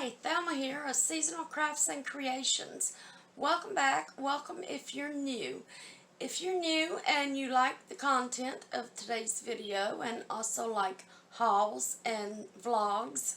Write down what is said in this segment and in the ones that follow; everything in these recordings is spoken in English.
Hi, Thelma here of Seasonal Crafts and Creations. Welcome back. Welcome if you're new. If you're new and you like the content of today's video and also like hauls and vlogs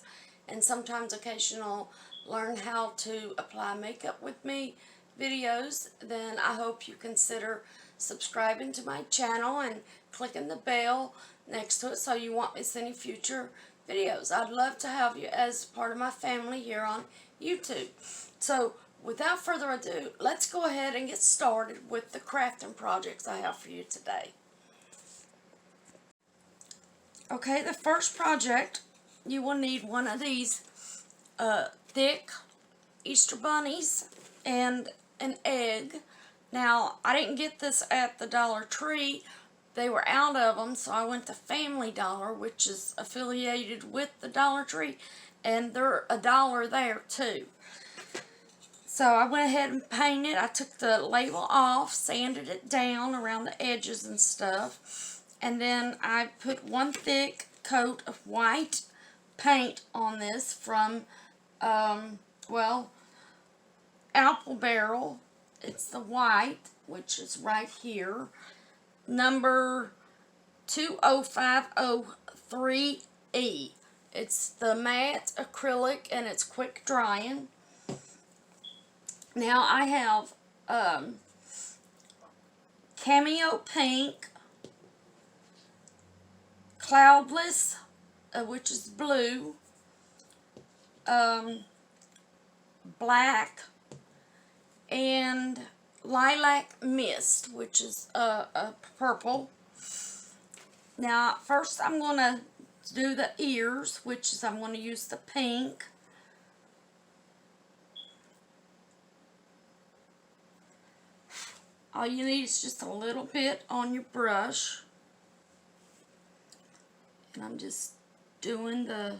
and sometimes occasional learn how to apply makeup with me videos, then I hope you consider subscribing to my channel and clicking the bell next to it so you won't miss any future videos. I'd love to have you as part of my family here on YouTube. So without further ado, let's go ahead and get started with the crafting projects I have for you today. Okay, the first project, you will need one of these thick Easter bunnies and an egg. Now, I didn't get this at the Dollar Tree. They were out of them, so I went to Family Dollar, which is affiliated with the Dollar Tree, and they're $1 there too. So I went ahead and painted. I took the label off, sanded it down around the edges and stuff, and then I put one thick coat of white paint on this from, well, Apple Barrel. It's the white, which is right here. Number 20503E. It's the matte acrylic and it's quick drying. Now I have Cameo Pink, Cloudless, which is blue, black, and Lilac Mist, which is a purple. Now, first I'm going to do the ears, which is I'm going to use the pink. All you need is just a little bit on your brush. And I'm just doing the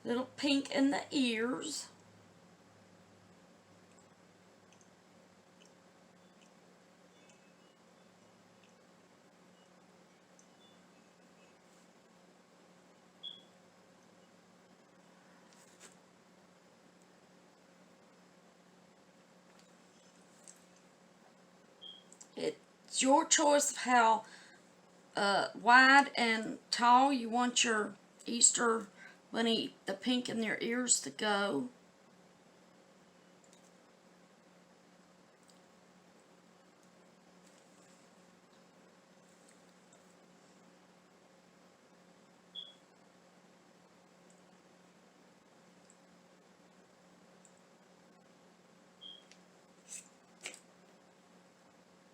little pink in the ears. It's your choice of how wide and tall you want your Easter bunny, the pink in their ears, to go.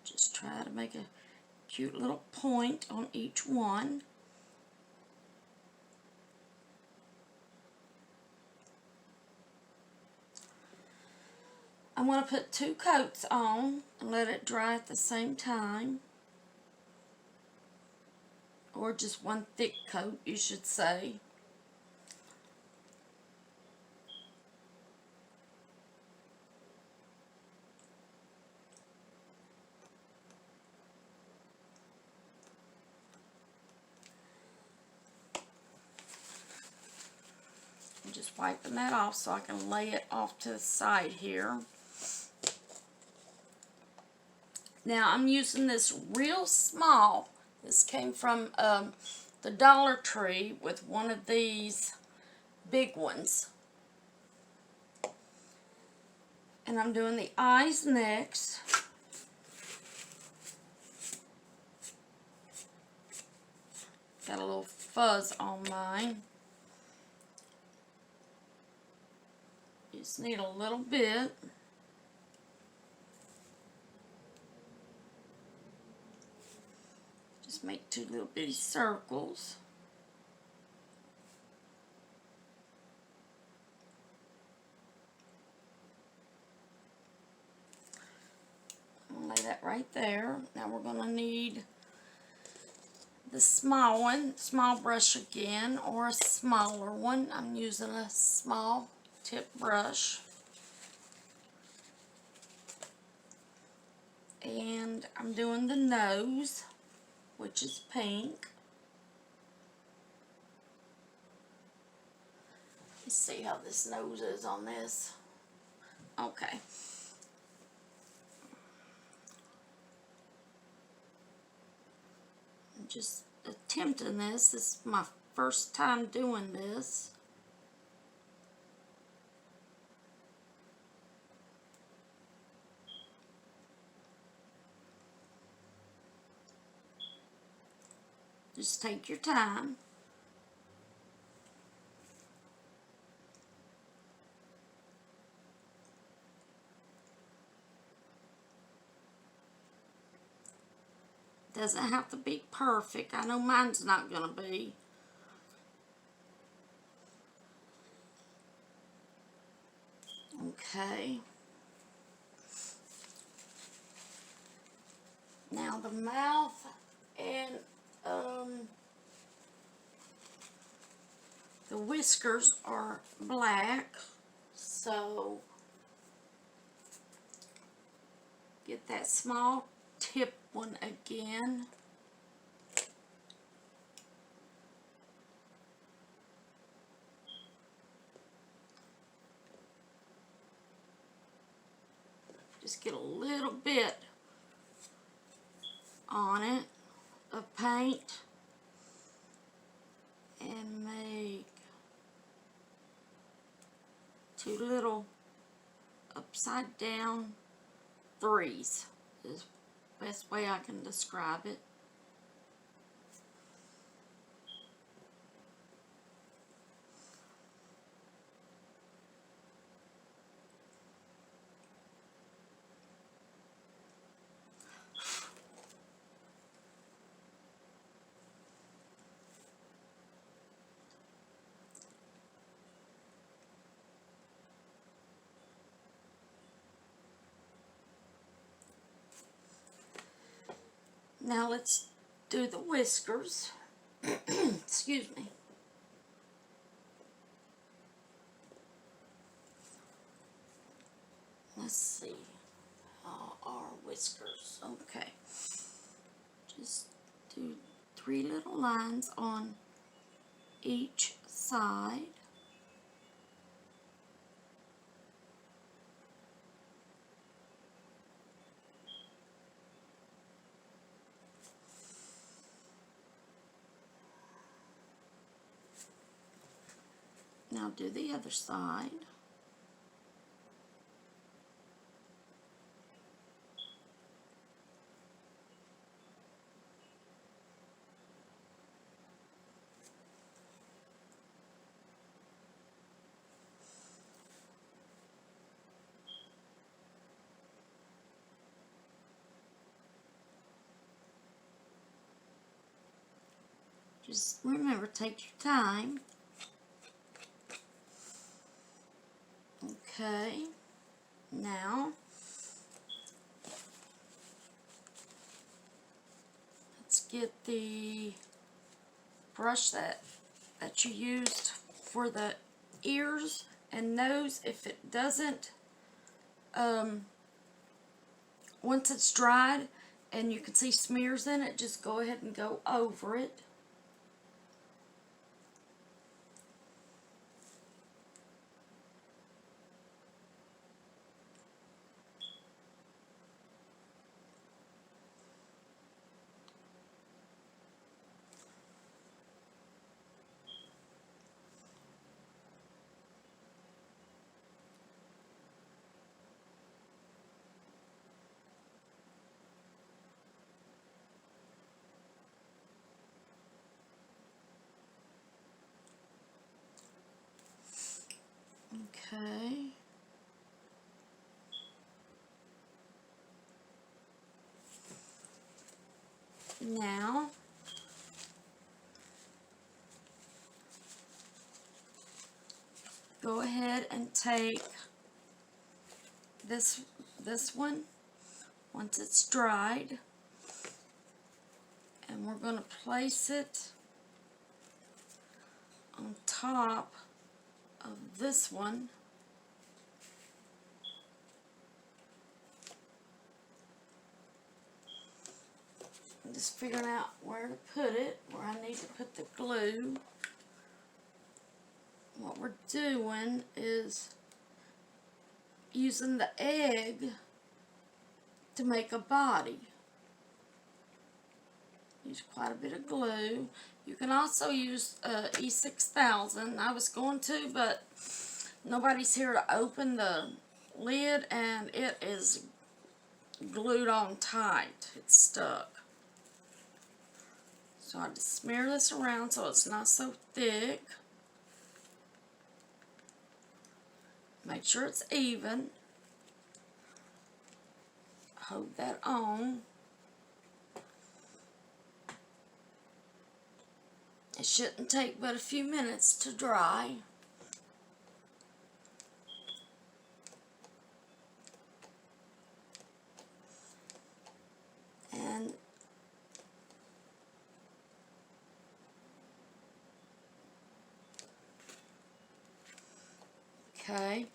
Just try to make a cute little point on each one. I'm going to put 2 coats on and let it dry at the same time. Or just one thick coat, you should say. I'm just wiping that off so I can lay it off to the side here. Now I'm using this real small. This came from the Dollar Tree with one of these big ones. And I'm doing the eyes next. Got a little fuzz on mine. Just need a little bit. Just make 2 little bitty circles. I'll lay that right there. Now we're going to need the small one, small brush again, or a smaller one. I'm using a small tip brush. And I'm doing the nose, which is pink. Let's see how this nose is on this. Okay. I'm just attempting this. This is my first time doing this. Just take your time. Doesn't have to be perfect. I know mine's not going to be. Okay. Now the mouth and the whiskers are black, so get that small tip one again. Just get a little bit on it of paint and make two little upside down threes is the best way I can describe it. Now let's do the whiskers. Excuse me. Let's see. How are whiskers? Okay. Just do 3 little lines on each side. Now do the other side. Just remember, take your time. Okay, now let's get the brush that you used for the ears and nose. If it doesn't, once it's dried and you can see smears in it, just go ahead and go over it. Okay. Now, go ahead and take this one once it's dried, and we're going to place it on top of this one. I'm just figuring out where to put it, where I need to put the glue. what we're doing is using the egg to make a body. Use quite a bit of glue. You can also use E6000. I was going to, but nobody's here to open the lid, and it is glued on tight. It's stuck. So I just smear this around so it's not so thick. Make sure it's even. Hold that on. It shouldn't take but a few minutes to dry. And okay,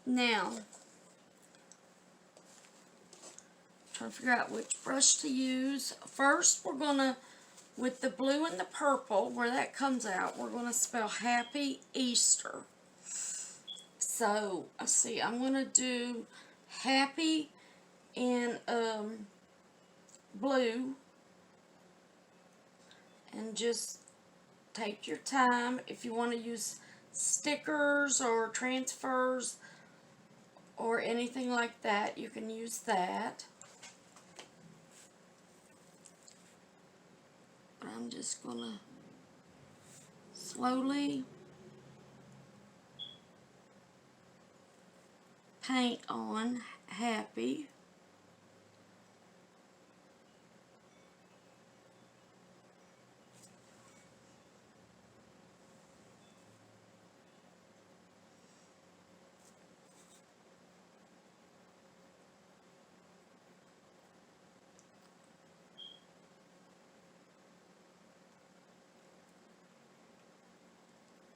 now trying to figure out which brush to use. First, we're gonna, with the blue and the purple, where that comes out, we're gonna spell Happy Easter. So, let's see, I'm gonna do Happy in blue, and just take your time. If you want to use stickers or transfers or anything like that, you can use that. I'm just gonna slowly paint on Happy.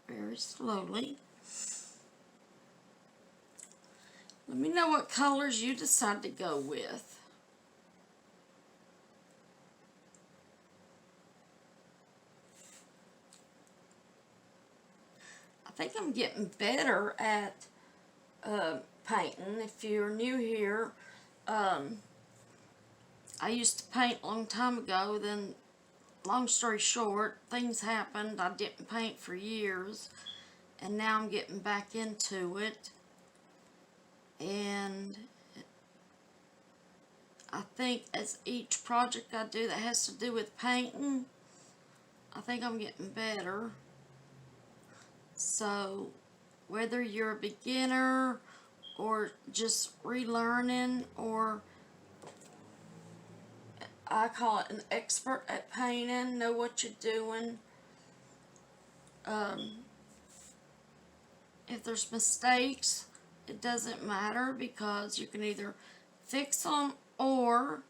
Very slowly. Let me know what colors you decide to go with. I think I'm getting better at painting. If you're new here, I used to paint a long time ago, then long story short, things happened. I didn't paint for years, and now I'm getting back into it. And I think as each project I do that has to do with painting, I think I'm getting better. So whether you're a beginner or just relearning, or I call it an expert at painting, know what you're doing. If there's mistakes, it doesn't matter, because you can either fix them or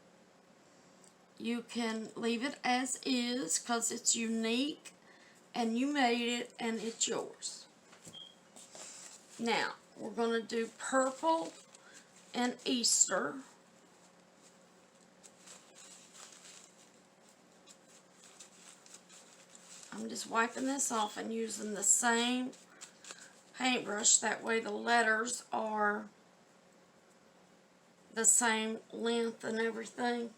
you can leave it as is, because it's unique and you made it and it's yours. Now, we're going to do purple and Easter. I'm just wiping this off and using the same paintbrush. That way the letters are the same length and everything.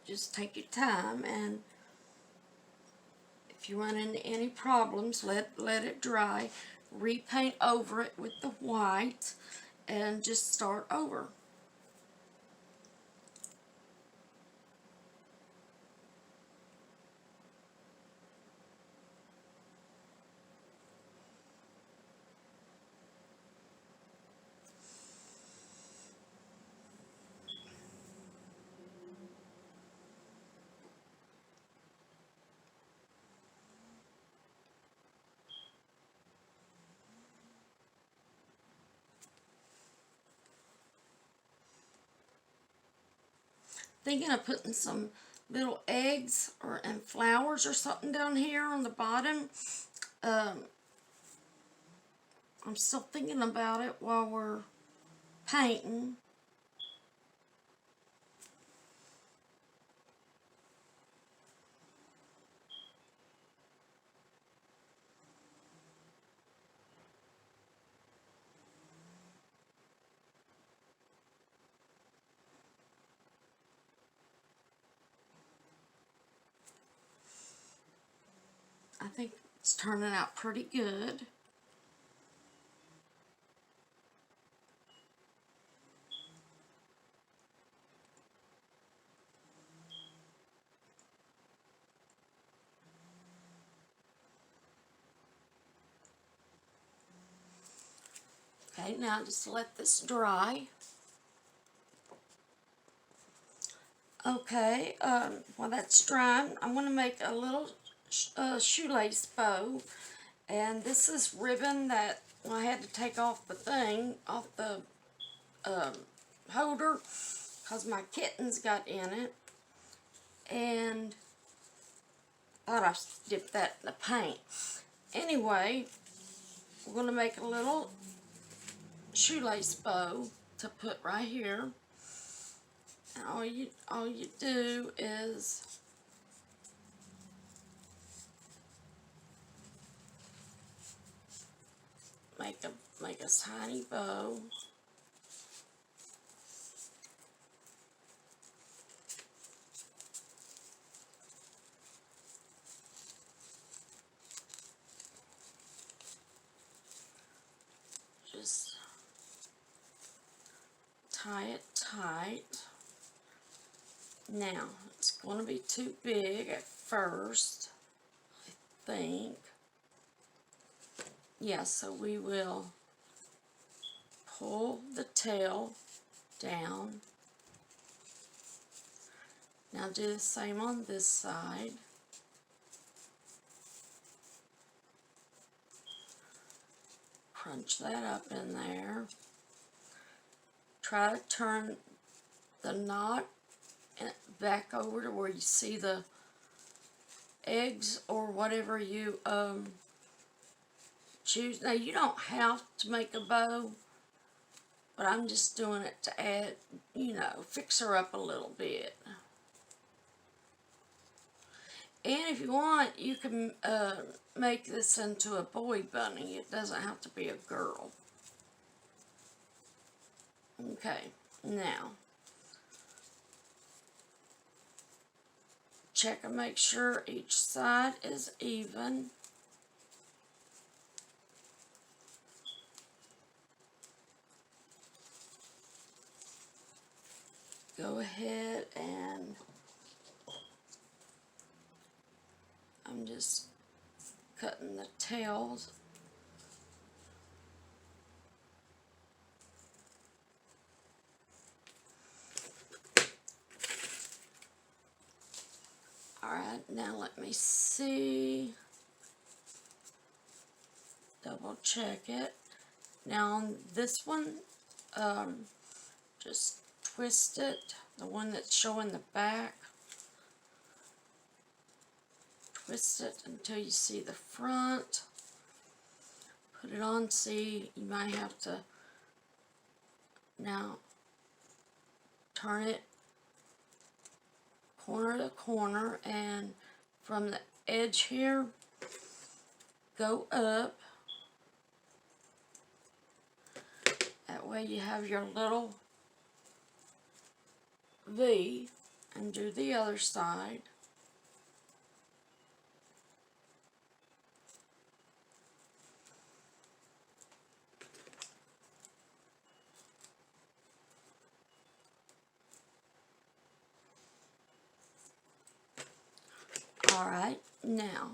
Just take your time, and if you run into any problems, let it dry. Repaint over it with the white and just start over. thinking of putting some little eggs and flowers or something down here on the bottom. I'm still thinking about it while we're painting. I think it's turning out pretty good. Okay, now just let this dry. Okay, while that's drying, I'm going to make a little shoelace bow. And this is ribbon that I had to take off the thing, off the holder, because my kittens got in it. And I thought I dipped that in the paint. Anyway, we're going to make a little shoelace bow to put right here. And all you do is make a tiny bow. Just tie it tight. Now, it's going to be too big at first, I think. Yeah, so we will pull the tail down. Now do the same on this side. Crunch that up in there. Try to turn the knot back over to where you see the eggs or whatever you choose. Now you don't have to make a bow, but I'm just doing it to add, fix her up a little bit. And if you want, you can make this into a boy bunny. It doesn't have to be a girl. Okay, now check and make sure each side is even. Go ahead and I'm just cutting the tails. Alright, now let me see. Double check it. Now on this one, just twist it, the one that's showing the back. Twist it until you see the front. Put it on, see, you might have to now turn it corner to corner, and from the edge here, go up. That way you have your little V, and do the other side. Alright, now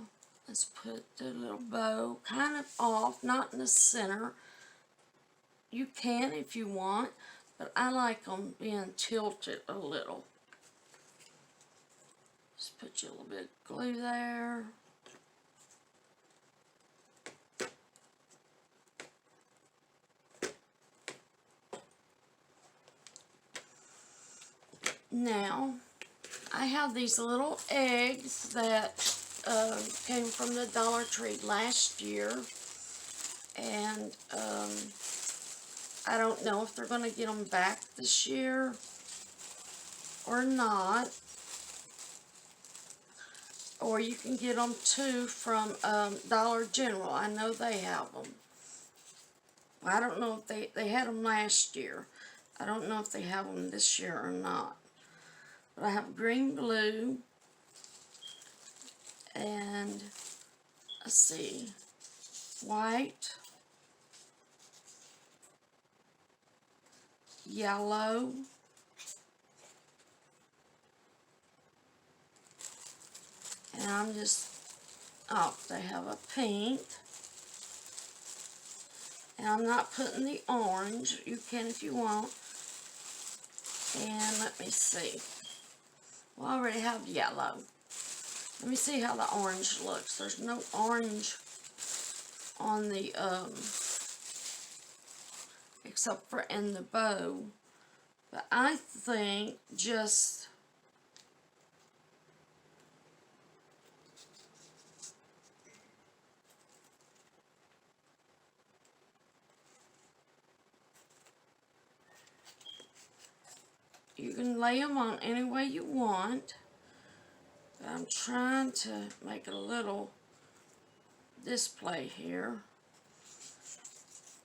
let's put the little bow kind of off, not in the center. You can if you want, but I like them being tilted a little. Just put you a little bit of glue there. Now, I have these little eggs that came from the Dollar Tree last year, and I don't know if they're going to get them back this year or not. Or you can get them too from Dollar General. I know they have them. I don't know if they had them last year. I don't know if they have them this year or not. But I have green glue and, let's see, white, yellow, and I'm just, oh, they have a pink. And I'm not putting the orange. You can if you want. And let me see. Well, I already have yellow. Let me see how the orange looks. There's no orange on the, except for in the bow. But I think just you can lay them on any way you want. But I'm trying to make a little display here.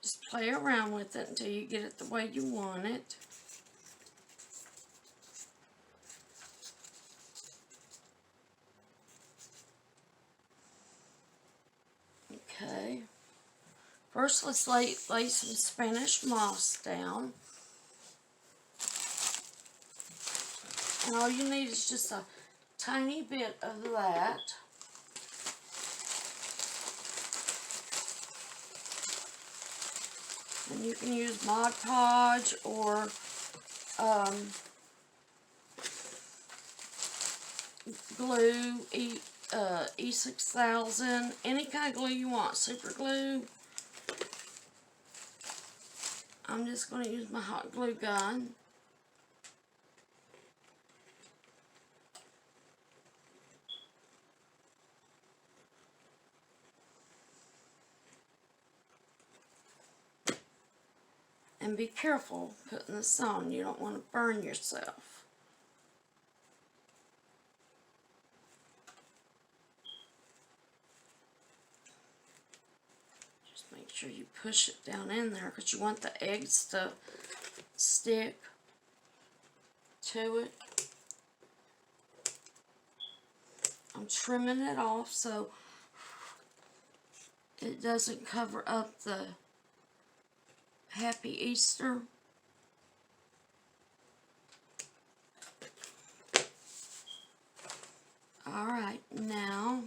Just play around with it until you get it the way you want it. Okay. First, let's lay some Spanish moss down. And all you need is just a tiny bit of that. And you can use Mod Podge or glue, E6000, any kind of glue you want, super glue. I'm just going to use my hot glue gun. And be careful putting this on. You don't want to burn yourself. Just make sure you push it down in there because you want the eggs to stick to it. I'm trimming it off so it doesn't cover up the Happy Easter. Alright, now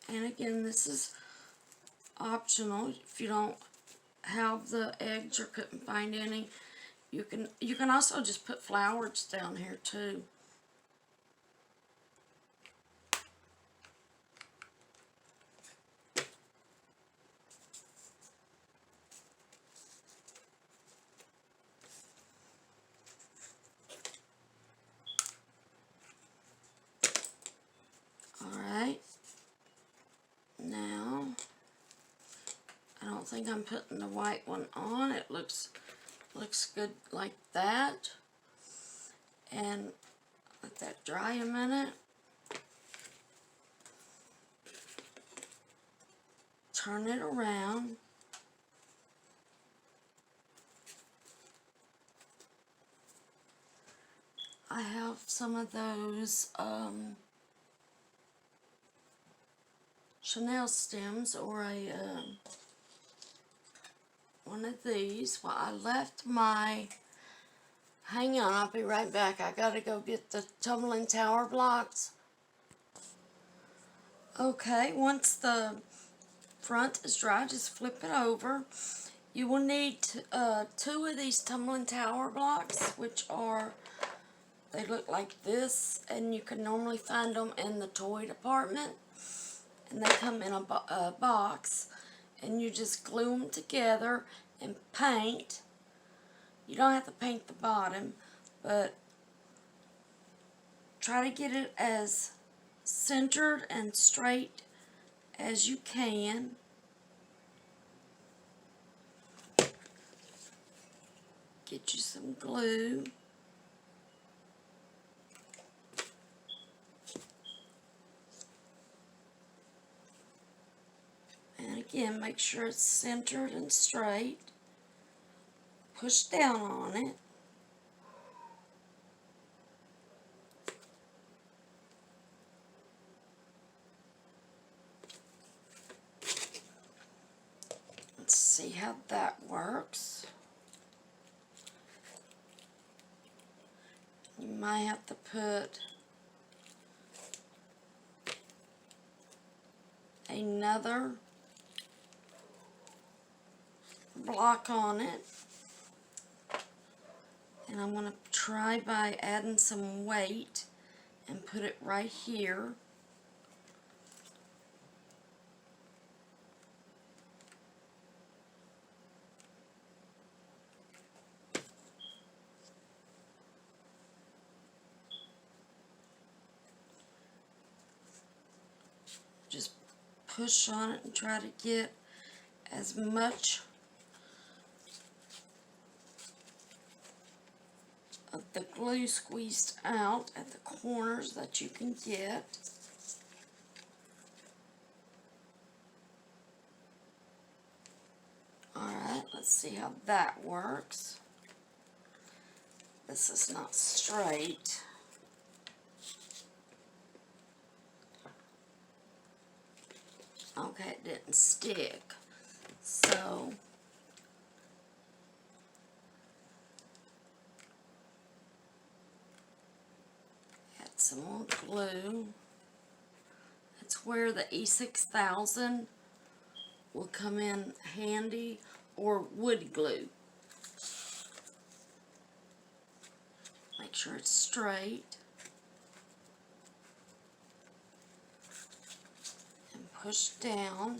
and again, this is optional. If you don't have the eggs or couldn't find any, you can also just put flowers down here too. Alright, now I don't think I'm putting the white one on. It looks good like that. And let that dry a minute. Turn it around. I have some of those Chanel stems or a one of these. Well, I left my, hang on, I'll be right back. I gotta go get the tumbling tower blocks. Okay, once the front is dry, just flip it over. You will need 2 of these tumbling tower blocks, which are They look like this, and you can normally find them in the toy department. And they come in a box, and you just glue them together and paint. You don't have to paint the bottom, but try to get it as centered and straight as you can. Get you some glue. And again, make sure it's centered and straight. Push down on it. Let's see how that works. You might have to put another block on it. And I'm going to try by adding some weight and put it right here. Just push on it and try to get as much of the glue squeezed out at the corners that you can get. Alright, let's see how that works. This is not straight. Okay, it didn't stick. So add some more glue. That's where the E6000 will come in handy, or wood glue. Make sure it's straight. And push down.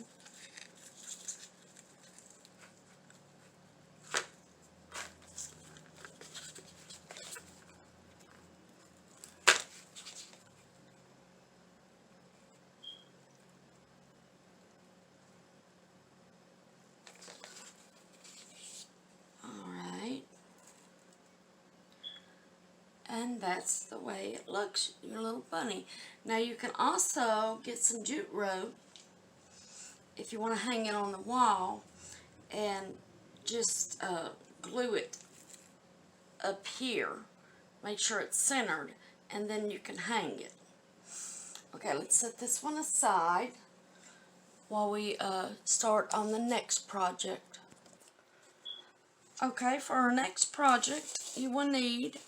And that's the way it looks, your little bunny. Now you can also get some jute rope if you want to hang it on the wall, and just glue it up here. Make sure it's centered, and then you can hang it. Okay, let's set this one aside while we start on the next project. Okay, for our next project, you will need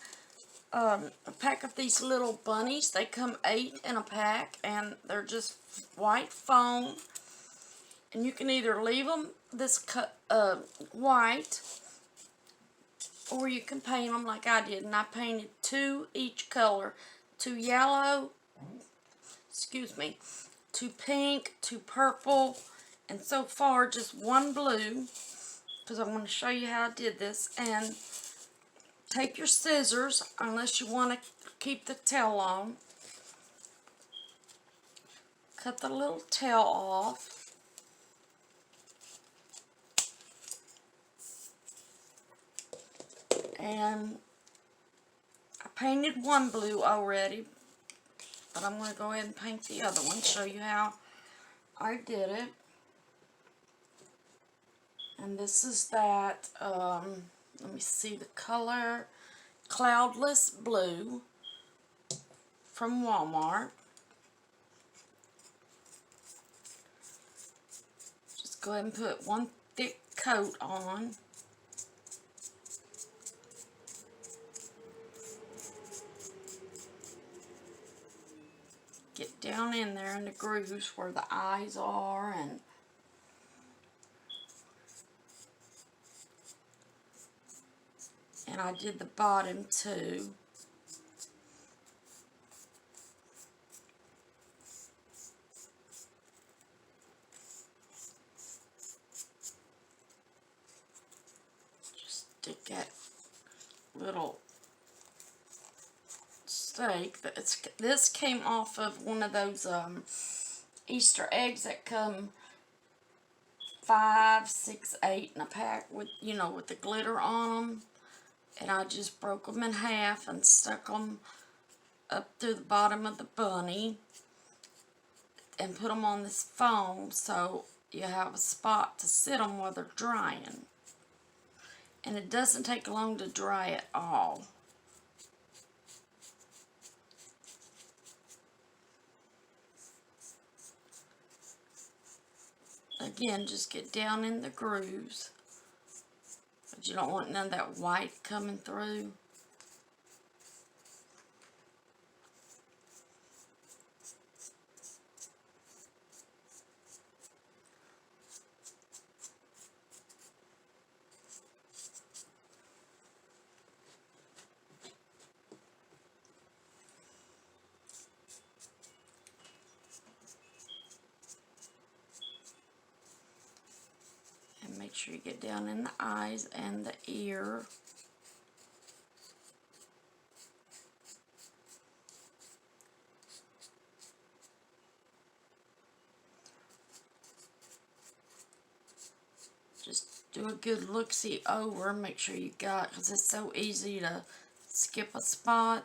a pack of these little bunnies. They come 8 in a pack, and they're just white foam. And you can either leave them this white, or you can paint them like I did. And I painted 2 each color, 2 yellow, 2 pink, 2 purple, and so far just 1 blue, because I want to show you how I did this. And take your scissors, unless you want to keep the tail on. Cut the little tail off. And I painted 1 blue already, but I'm going to go ahead and paint the other one, show you how I did it. And this is that, let me see the color, Cloudless Blue from Walmart. Just go ahead and put 1 thick coat on. Get down in there in the grooves where the eyes are, and I did the bottom too. stick that little stake. This came off of one of those Easter eggs that come 5, 6, 8 in a pack with, you know, with the glitter on them. And I just broke them in half and stuck them up through the bottom of the bunny and put them on this foam so you have a spot to sit them while they're drying. And it doesn't take long to dry at all. Again, just get down in the grooves, but you don't want none of that white coming through. Make sure you get down in the eyes and the ear. Just do a good look-see over. Make sure you got, because it's so easy to skip a spot.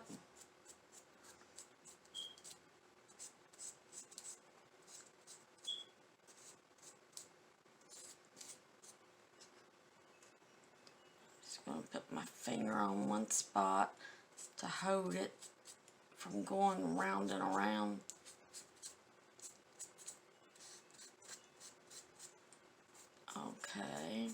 I'm going to put my finger on one spot to hold it from going round and around. Okay.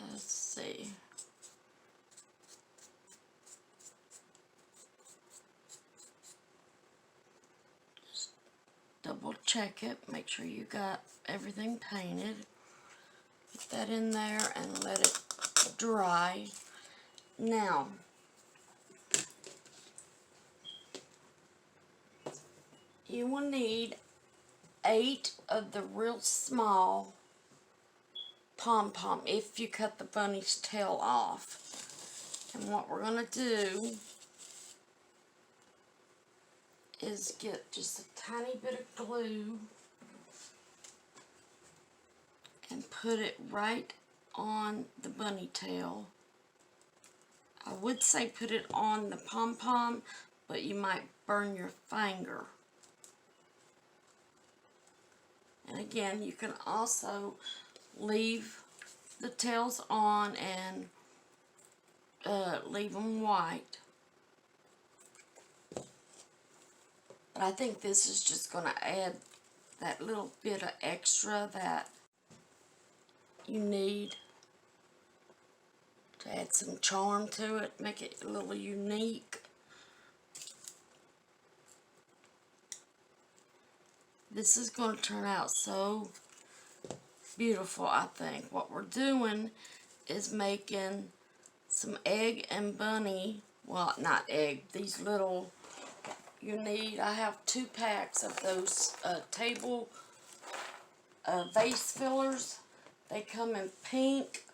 Let's see. Double check it, make sure you got everything painted. Put that in there and let it dry. Now, you will need 8 of the real small pom-pom if you cut the bunny's tail off. And what we're going to do is get just a tiny bit of glue and put it right on the bunny tail. I would say put it on the pom-pom, but you might burn your finger. And again, you can also leave the tails on and leave them white. But I think this is just going to add that little bit of extra that you need to add some charm to it, make it a little unique. This is going to turn out so beautiful, I think. What we're doing is making some egg and bunny, well, not egg, these little, you need, I have 2 packs of those table vase fillers. They come in pink,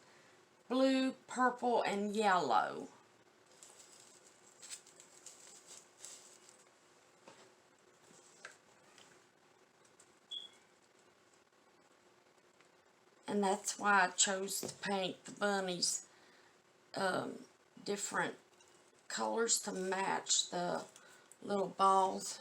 blue, purple, and yellow. And that's why I chose to paint the bunnies different colors to match the little balls.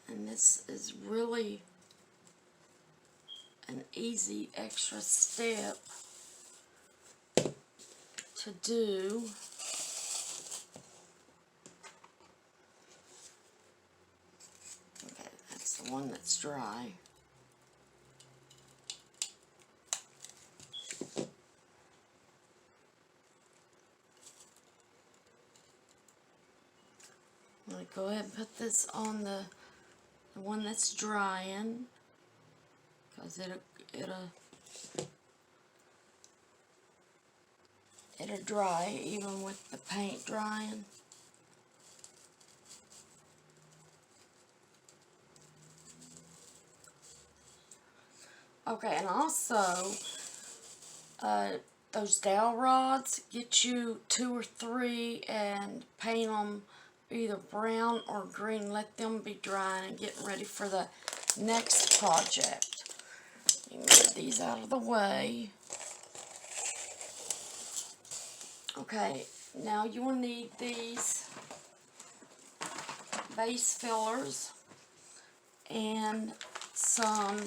And this is really an easy extra step to do. Okay, that's the one that's dry. go ahead and put this on the one that's drying, because it'll dry even with the paint drying. Okay, and also those dowel rods, get you 2 or 3 and paint them either brown or green. Let them be drying and getting ready for the next project. You move these out of the way. Okay, now you will need these vase fillers and some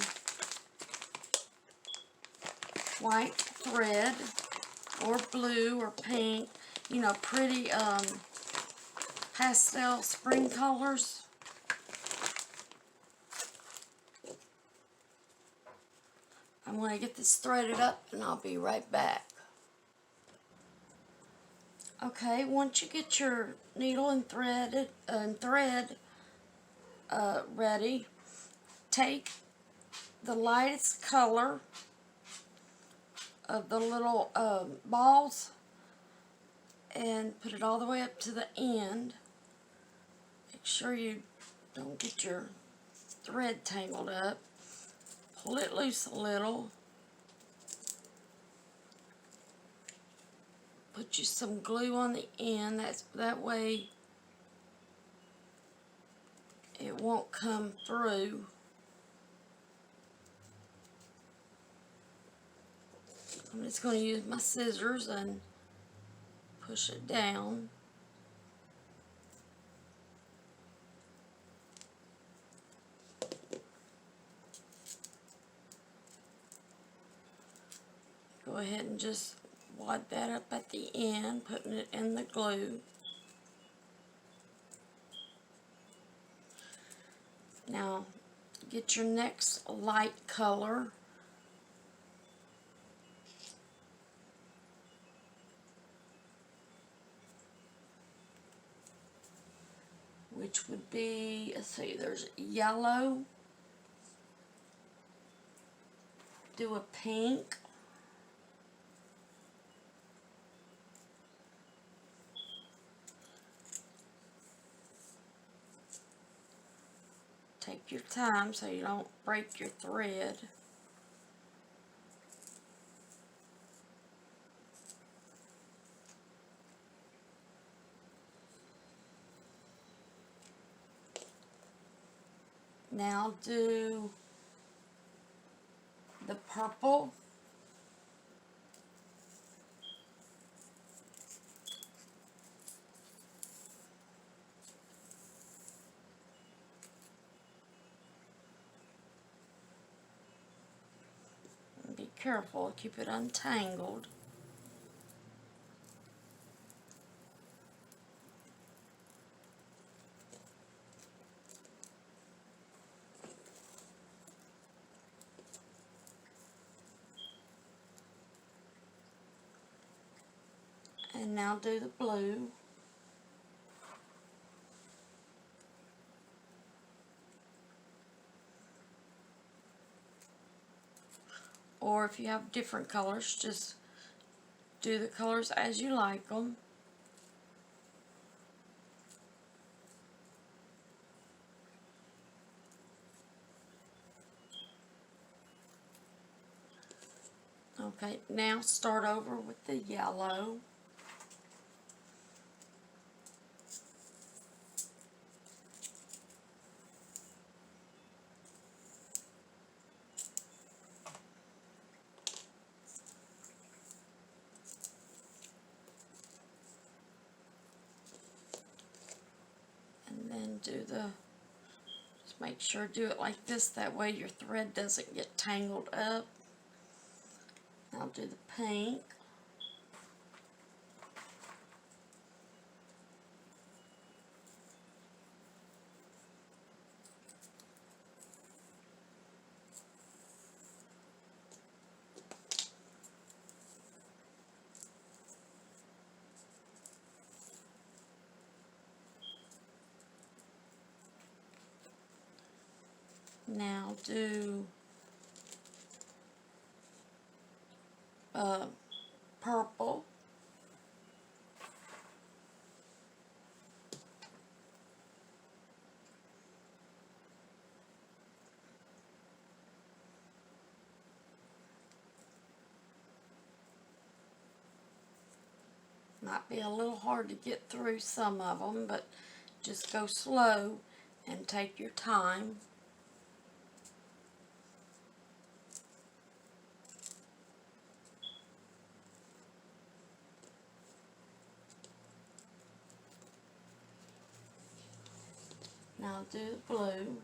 white thread or blue or pink, you know, pretty pastel spring colors. I'm going to get this threaded up and I'll be right back. Okay, once you get your needle and thread ready, take the lightest color of the little balls and put it all the way up to the end. Make sure you don't get your thread tangled up. Pull it loose a little. Put you some glue on the end. That way it won't come through. I'm just going to use my scissors and push it down. Go ahead and just wad that up at the end, putting it in the glue. Now, get your next light color. Which would be, let's see, there's yellow. Do a pink. Take your time so you don't break your thread. Now do the purple. And be careful, keep it untangled. And now do the blue. Or if you have different colors, just do the colors as you like them. Okay, now start over with the yellow. And then just make sure do it like this, that way your thread doesn't get tangled up. I'll do the pink. Now do purple. Might be a little hard to get through some of them, but just go slow and take your time. Now do the blue.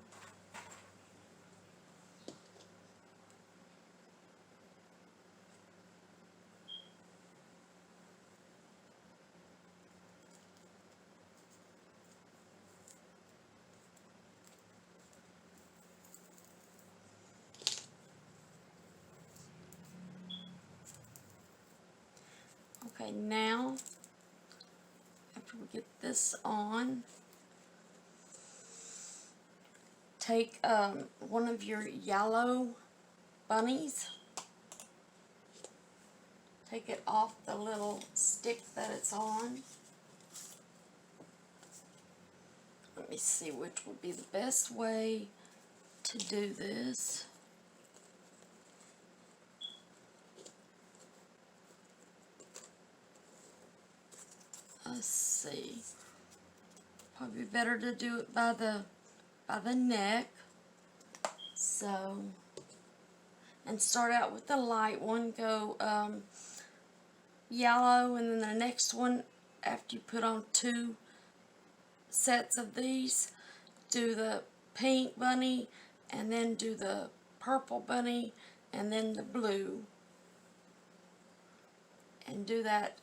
Okay, now, after we get this on, take one of your yellow bunnies, take it off the little stick that it's on. Let me see which would be the best way to do this. Let's see. Probably better to do it by the neck. So, and start out with the light one. Go yellow, and then the next one, after you put on 2 sets of these, do the pink bunny, and then do the purple bunny, and then the blue. And do that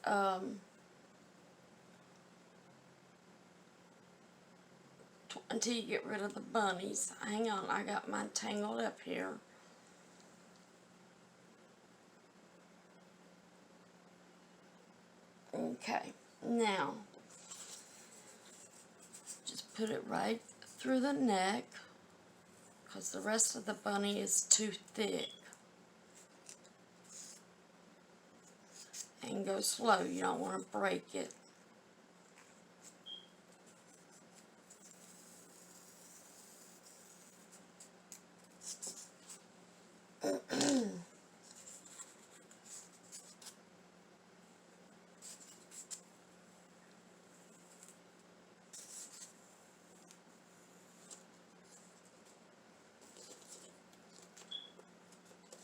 until you get rid of the bunnies. Hang on, I got mine tangled up here. Okay, now just put it right through the neck, because the rest of the bunny is too thick. And go slow, you don't want to break it.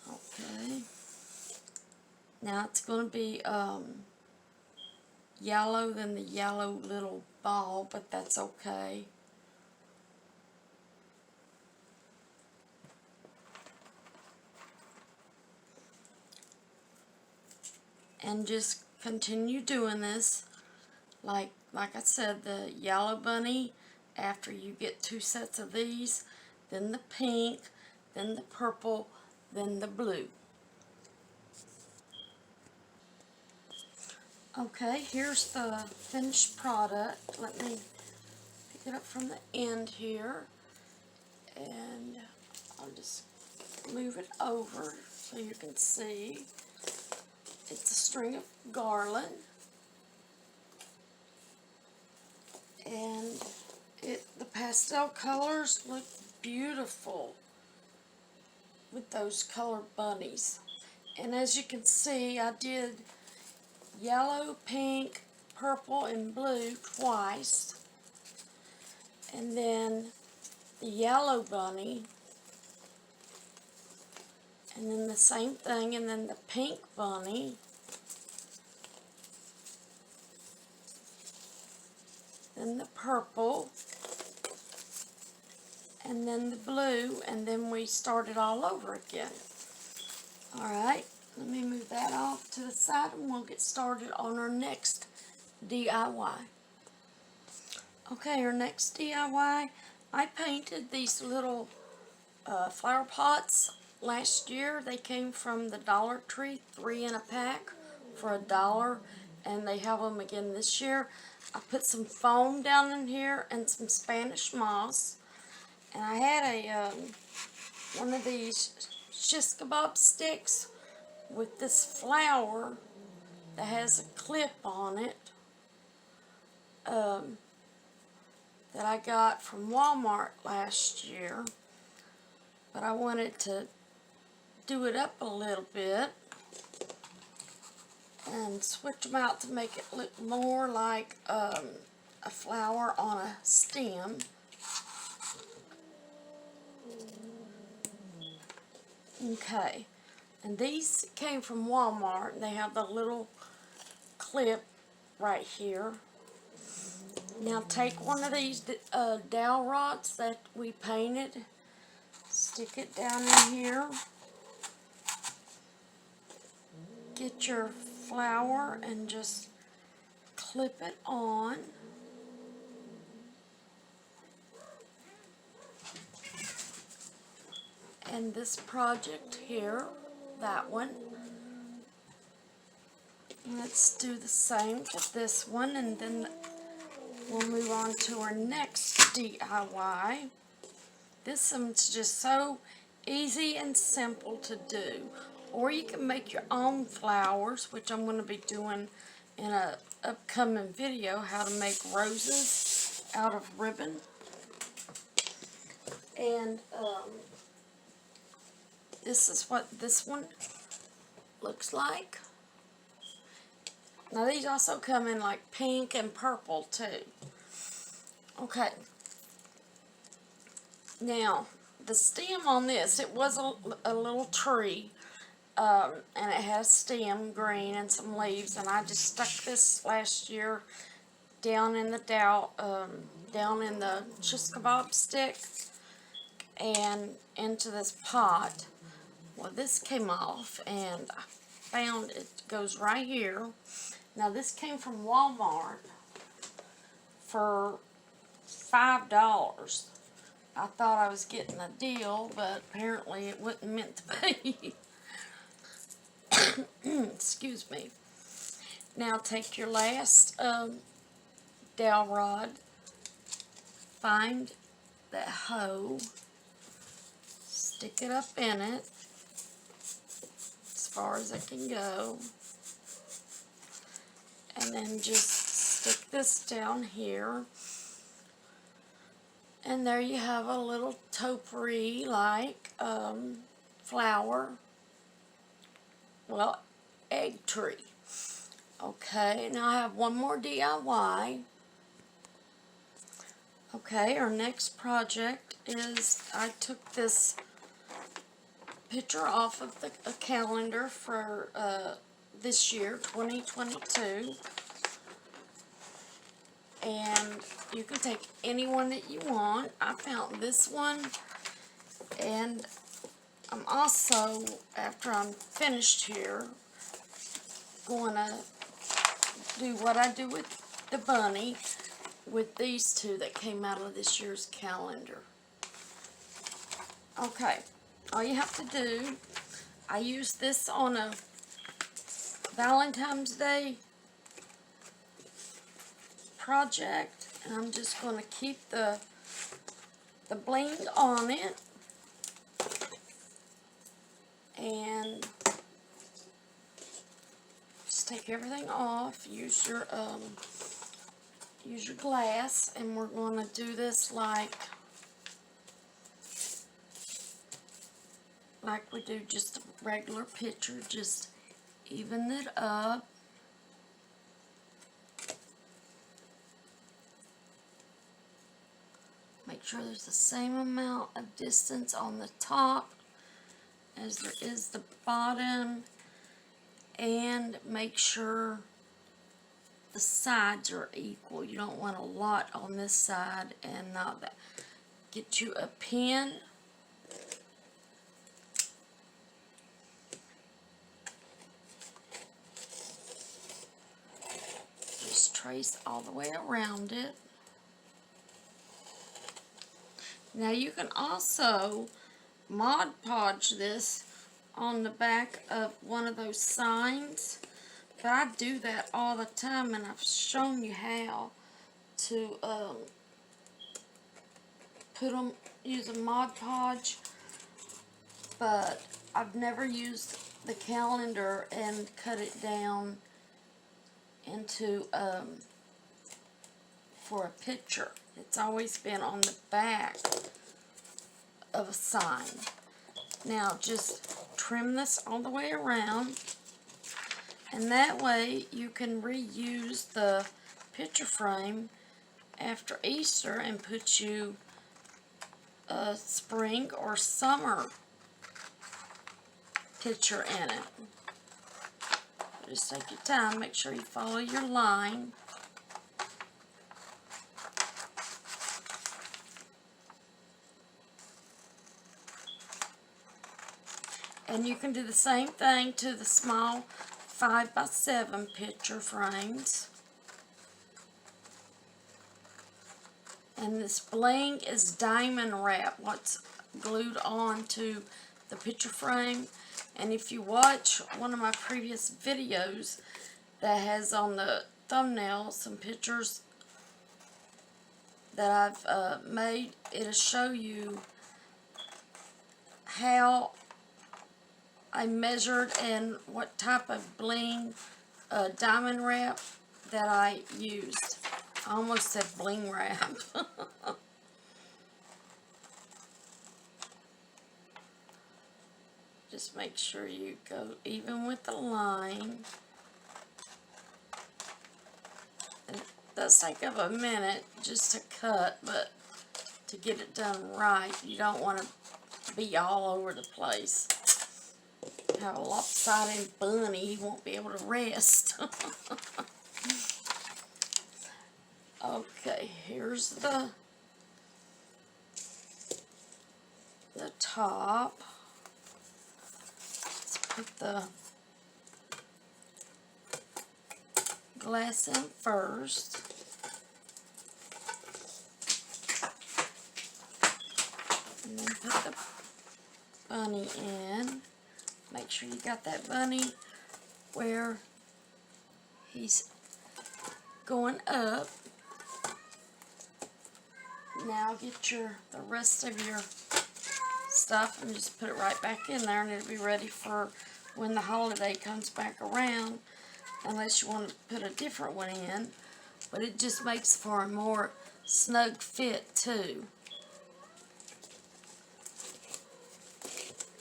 Okay. Now it's going to be yellow than the yellow little ball, but that's okay. And just continue doing this. Like I said, the yellow bunny, after you get 2 sets of these, then the pink, then the purple, then the blue. Okay, here's the finished product. Let me pick it up from the end here, and I'll just move it over so you can see. It's a string of garland, and the pastel colors look beautiful with those colored bunnies. And as you can see, I did yellow, pink, purple, and blue twice. And then the yellow bunny, and then the same thing, and then the pink bunny, then the purple, and then the blue, and then we start it all over again. Alright, let me move that off to the side, and we'll get started on our next DIY. Okay, our next DIY, I painted these little flower pots last year. They came from the Dollar Tree, 3 in a pack for $1, and they have them again this year. I put some foam down in here and some Spanish moss, and I had one of these shish kebab sticks with this flower that has a clip on it that I got from Walmart last year, but I wanted to do it up a little bit and switch them out to make it look more like a flower on a stem. Okay, and these came from Walmart. They have the little clip right here. Now take one of these dowel rods that we painted, stick it down in here, get your flower and just clip it on. And this project here, that one. Let's do the same with this one, and then we'll move on to our next DIY. This one's just so easy and simple to do. Or you can make your own flowers, which I'm going to be doing in an upcoming video, how to make roses out of ribbon. And this is what this one looks like. Now these also come in like pink and purple too. Okay. Now the stem on this, it was a little tree, and it has stem, green, and some leaves, and I just stuck this last year down in the dowel, down in the shish kebab stick and into this pot. Well, this came off, and I found it goes right here. Now, this came from Walmart for $5. I thought I was getting a deal, but apparently it wasn't meant to be. Excuse me. Now, take your last dowel rod, find that hoe, stick it up in it as far as it can go, and then just stick this down here, and there you have a little topiary like flower, well, egg tree. Okay, now I have one more DIY. Okay, our next project is I took this picture off of a calendar for this year, 2022. And you can take any one that you want. I found this one, and I'm also, after I'm finished here, going to do what I do with the bunny with these two that came out of this year's calendar. Okay, all you have to do, I used this on a Valentine's Day project, and I'm just going to keep the bling on it, and just take everything off. Use your glass, and we're going to do this like we do just a regular picture. Just even it up. Make sure there's the same amount of distance on the top as there is the bottom, and make sure the sides are equal. You don't want a lot on this side and not that. Get you a pen. Just trace all the way around it. Now you can also Mod Podge this on the back of one of those signs, but I do that all the time, and I've shown you how to put them, use a Mod Podge but I've never used the calendar and cut it down into for a picture. It's always been on the back of a sign. Now just trim this all the way around, and that way you can reuse the picture frame after Easter and put you a spring or summer picture in it. Just take your time, make sure you follow your line. And you can do the same thing to the small 5x7 picture frames. And this bling is diamond wrap, what's glued on to the picture frame. And if you watch one of my previous videos that has on the thumbnail some pictures that I've made, it'll show you how I measured and what type of bling diamond wrap that I used. I almost said bling wrap. Just make sure you go even with the line. And it does take up a minute just to cut, but to get it done right, you don't want to be all over the place. Have a lopsided bunny, he won't be able to rest. Okay, here's the top. Let's put the glass in first. And then put the bunny in. Make sure you got that bunny where he's going up. Now get the rest of your stuff and just put it right back in there, and it'll be ready for when the holiday comes back around, unless you want to put a different one in. But it just makes for a more snug fit too.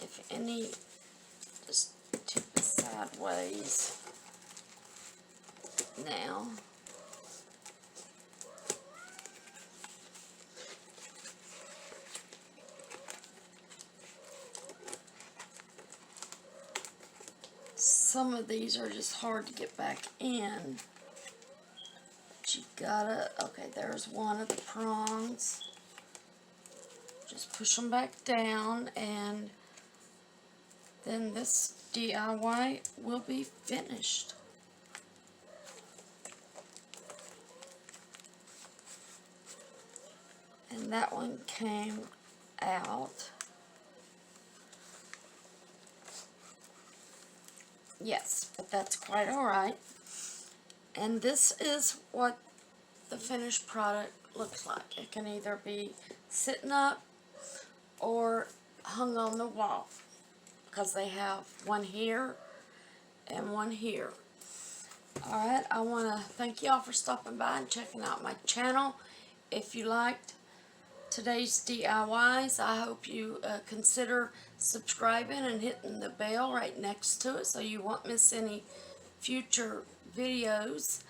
If any, just tip it sideways now. Some of these are just hard to get back in. But you gotta, okay, there's one of the prongs. Just push them back down, and then this DIY will be finished. And that one came out. Yes, but that's quite alright. And this is what the finished product looks like. It can either be sitting up or hung on the wall, because they have one here and one here. Alright, I want to thank y'all for stopping by and checking out my channel. If you liked today's DIYs, I hope you consider subscribing and hitting the bell right next to it so you won't miss any future videos.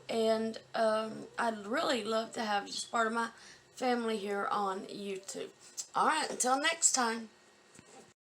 And I'd really love to have you as part of my family here on YouTube. Alright, until next time.